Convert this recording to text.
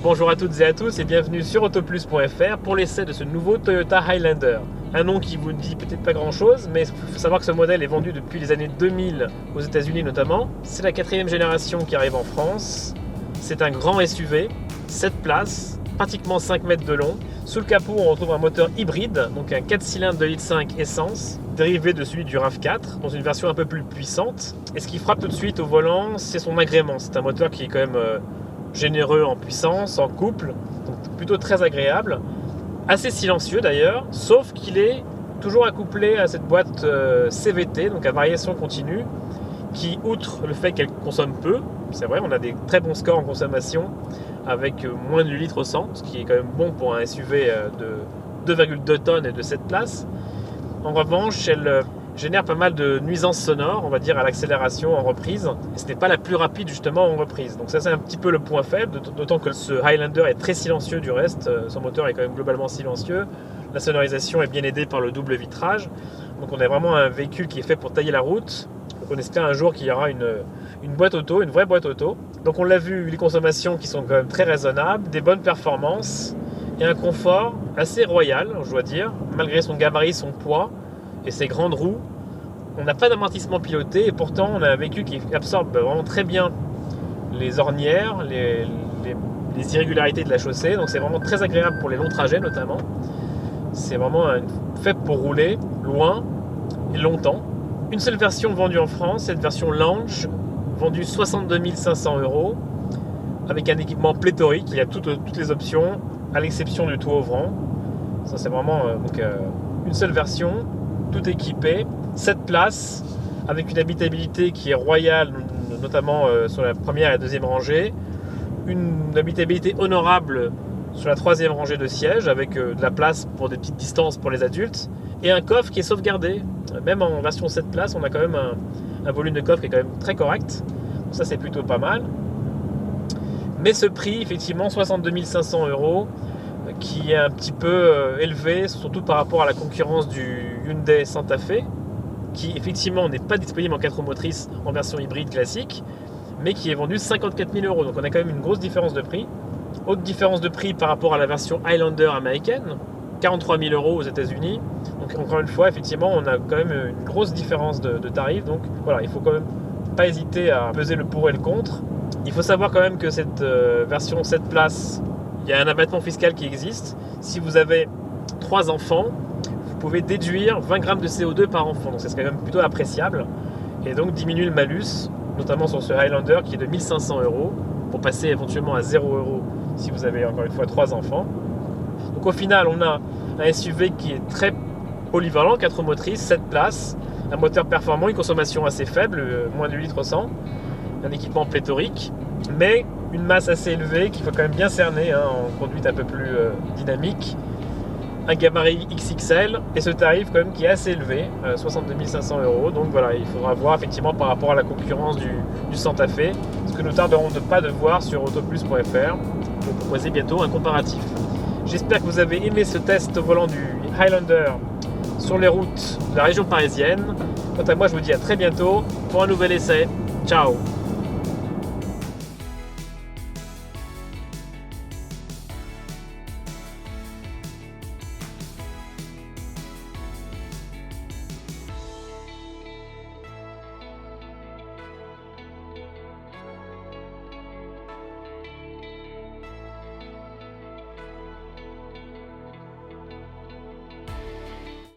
Bonjour à toutes et à tous et bienvenue sur autoplus.fr pour l'essai de ce nouveau Toyota Highlander. Un nom qui vous dit peut-être pas grand chose, mais il faut savoir que ce modèle est vendu depuis les années 2000 aux États-Unis notamment. C'est la 4e génération qui arrive en France. C'est un grand SUV, 7 places, pratiquement 5 mètres de long. Sous le capot, on retrouve un moteur hybride, donc un 4 cylindres 2,5 litres essence, dérivé de celui du RAV4, dans une version un peu plus puissante. Et ce qui frappe tout de suite au volant, c'est son agrément. C'est un moteur qui est quand même généreux en puissance, en couple, donc plutôt très agréable. Assez silencieux d'ailleurs, sauf qu'il est toujours accouplé à cette boîte CVT, donc à variation continue, qui, outre le fait qu'elle consomme peu, c'est vrai, on a des très bons scores en consommation, avec moins de 8 litres au 100, ce qui est quand même bon pour un SUV de 2,2 tonnes et de 7 places. En revanche, elle génère pas mal de nuisances sonores, on va dire, à l'accélération en reprise. Et ce n'est pas la plus rapide justement en reprise. Donc ça, c'est un petit peu le point faible, d'autant que ce Highlander est très silencieux du reste. Son moteur est quand même globalement silencieux. La sonorisation est bien aidée par le double vitrage. Donc on a vraiment un véhicule qui est fait pour tailler la route. Donc on espère un jour qu'il y aura une boîte auto, une vraie boîte auto. Donc on l'a vu, les consommations qui sont quand même très raisonnables, des bonnes performances et un confort assez royal, je dois dire, malgré son gabarit, son poids et ses grandes roues. On n'a pas d'amortissement piloté et pourtant on a un véhicule qui absorbe vraiment très bien les ornières, les irrégularités de la chaussée. Donc c'est vraiment très agréable pour les longs trajets notamment. C'est vraiment fait pour rouler loin et longtemps. Une seule version vendue en France, cette version Lounge, vendue 62 500 €, avec un équipement pléthorique. Il y a toutes les options, à l'exception du toit ouvrant. Ça c'est vraiment une seule version, tout équipé, 7 places, avec une habitabilité qui est royale, notamment sur la première et la deuxième rangée. Une habitabilité honorable sur la troisième rangée de sièges, avec de la place pour des petites distances pour les adultes. Et un coffre qui est sauvegardé. Même en version 7 places, on a quand même un volume de coffre qui est quand même très correct. Donc ça, c'est plutôt pas mal. Mais ce prix, effectivement, 62 500 €, qui est un petit peu élevé, surtout par rapport à la concurrence du Hyundai Santa Fe, qui effectivement n'est pas disponible en 4 roues motrices en version hybride classique, mais qui est vendu 54 000 €. Donc on a quand même une grosse différence de prix. Autre différence de prix par rapport à la version Highlander américaine, 43 000 € aux États-Unis. Donc encore une fois, effectivement, on a quand même une grosse différence de tarifs. Donc voilà, il faut quand même pas hésiter à peser le pour et le contre. Il faut savoir quand même que cette version 7 places, il y a un abattement fiscal qui existe. Si vous avez 3 enfants, vous pouvez déduire 20 grammes de CO2 par enfant. Donc c'est quand même plutôt appréciable. Et donc diminuer le malus, notamment sur ce Highlander qui est de 1 500 €, pour passer éventuellement à 0 € si vous avez encore une fois 3 enfants. Donc au final, on a un SUV qui est très polyvalent, 4 roues motrices, 7 places, un moteur performant, une consommation assez faible, moins de 8 litres au 100, un équipement pléthorique, mais une masse assez élevée qu'il faut quand même bien cerner en conduite un peu plus dynamique, un gabarit XXL et ce tarif quand même qui est assez élevé, 62 500 €. Donc voilà, il faudra voir effectivement par rapport à la concurrence du Santa Fe, ce que nous tarderons de pas de voir sur autoplus.fr pour proposer bientôt un comparatif. J'espère que vous avez aimé ce test au volant du Highlander sur les routes de la région parisienne. Quant à moi, je vous dis à très bientôt pour un nouvel essai. Ciao!